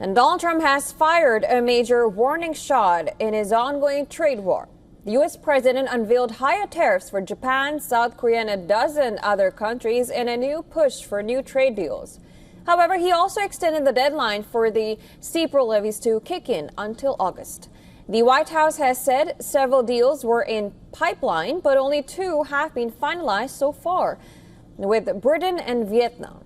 And Donald Trump has fired a major warning shot in his ongoing trade war. The U.S. president unveiled higher tariffs for Japan, South Korea, and a dozen other countries in a new push for new trade deals. However, he also extended the deadline for the steeper levies to kick in until August. The White House has said several deals were in pipeline, but only 2 have been finalized so far, with Britain and Vietnam.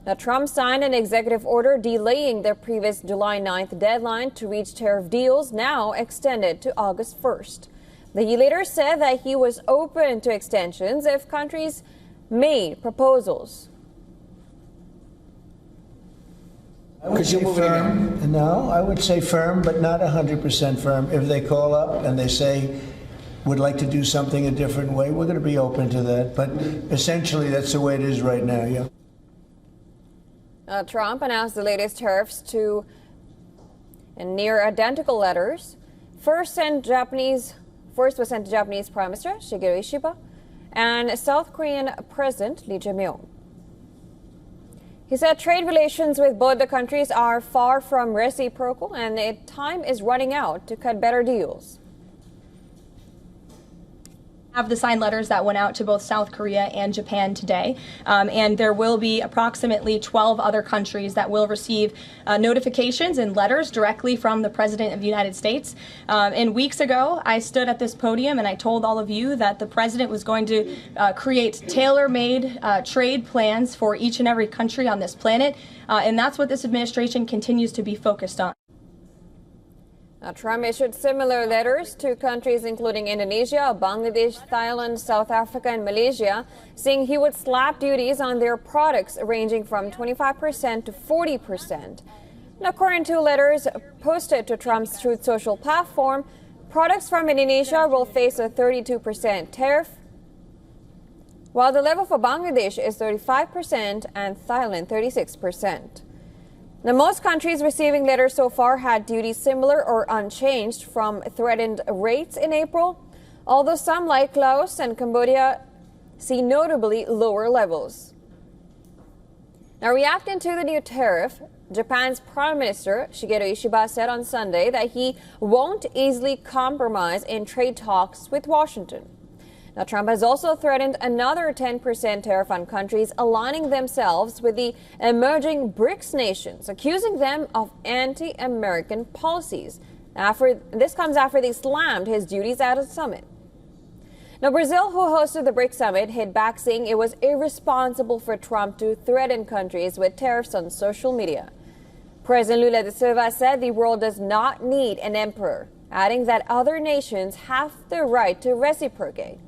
Now, Trump signed an executive order delaying the previous July 9th deadline to reach tariff deals, now extended to August 1st. He later said that he was open to extensions if countries made proposals. I would say firm. No, I would say firm, but not 100% firm. If they call up and they say, would like to do something a different way, we're going to be open to that. But essentially, that's the way it is right now, yeah. Trump announced the latest tariffs in near identical letters. First was sent to Japanese Prime Minister Shigeru Ishiba and South Korean President Lee Jae-myung. He said trade relations with both the countries are far from reciprocal and time is running out to cut better deals. Have the signed letters that went out to both South Korea and Japan today, and there will be approximately 12 other countries that will receive notifications and letters directly from the President of the United States. And weeks ago, I stood at this podium and I told all of you that the President was going to create tailor-made trade plans for each and every country on this planet, and that's what this administration continues to be focused on. Trump issued similar letters to countries including Indonesia, Bangladesh, Thailand, South Africa, and Malaysia, saying he would slap duties on their products ranging from 25% to 40%. According to letters posted to Trump's Truth Social platform, products from Indonesia will face a 32% tariff, while the level for Bangladesh is 35% and Thailand 36%. Now, most countries receiving letters so far had duties similar or unchanged from threatened rates in April, although some, like Laos and Cambodia, see notably lower levels. Now, reacting to the new tariff, Japan's Prime Minister Shigeru Ishiba said on Sunday that he won't easily compromise in trade talks with Washington. Now, Trump has also threatened another 10% tariff on countries aligning themselves with the emerging BRICS nations, accusing them of anti-American policies. This comes after they slammed his duties at a summit. Now, Brazil, who hosted the BRICS summit, hit back, saying it was irresponsible for Trump to threaten countries with tariffs on social media. President Lula da Silva said the world does not need an emperor, adding that other nations have the right to reciprocate.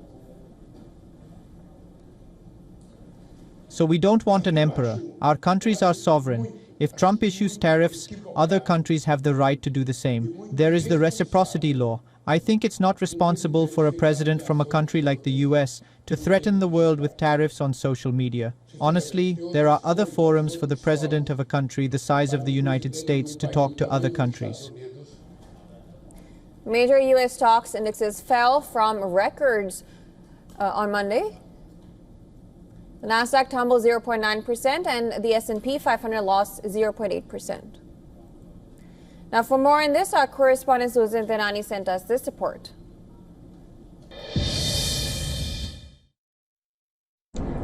So we don't want an emperor. Our countries are sovereign. If Trump issues tariffs, other countries have the right to do the same. There is the reciprocity law. I think it's not responsible for a president from a country like the US to threaten the world with tariffs on social media. Honestly, there are other forums for the president of a country the size of the United States to talk to other countries. Major U.S. stocks indexes fell from records on Monday. The Nasdaq tumbled 0.9% and the S&P 500 lost 0.8%. Now, for more on this, our correspondent Susan Tenani sent us this report.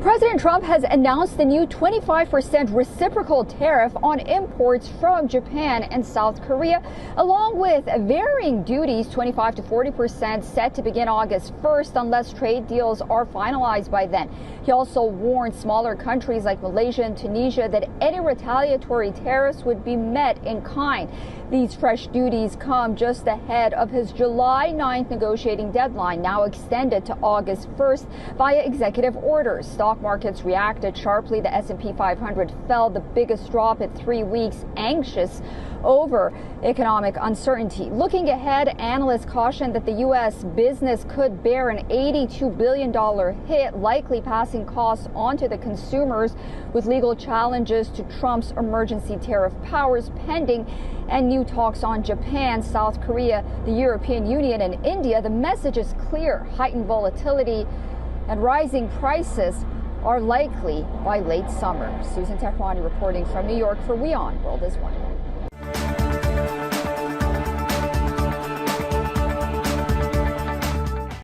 President Trump has announced the new 25% reciprocal tariff on imports from Japan and South Korea, along with varying duties, 25 to 40%, set to begin August 1st unless trade deals are finalized by then. He also warned smaller countries like Malaysia and Tunisia that any retaliatory tariffs would be met in kind. These fresh duties come just ahead of his July 9th negotiating deadline, now extended to August 1st via executive orders. Stock markets reacted sharply. The S&P 500 fell, the biggest drop in 3 weeks, anxious over economic uncertainty. Looking ahead, analysts caution that the U.S. business could bear an $82 billion hit, likely passing costs onto the consumers, with legal challenges to Trump's emergency tariff powers pending and new talks on Japan, South Korea, the European Union, and India. The message is clear: heightened volatility and rising prices are likely by late summer. Susan Tehrani reporting from New York for WION World is One.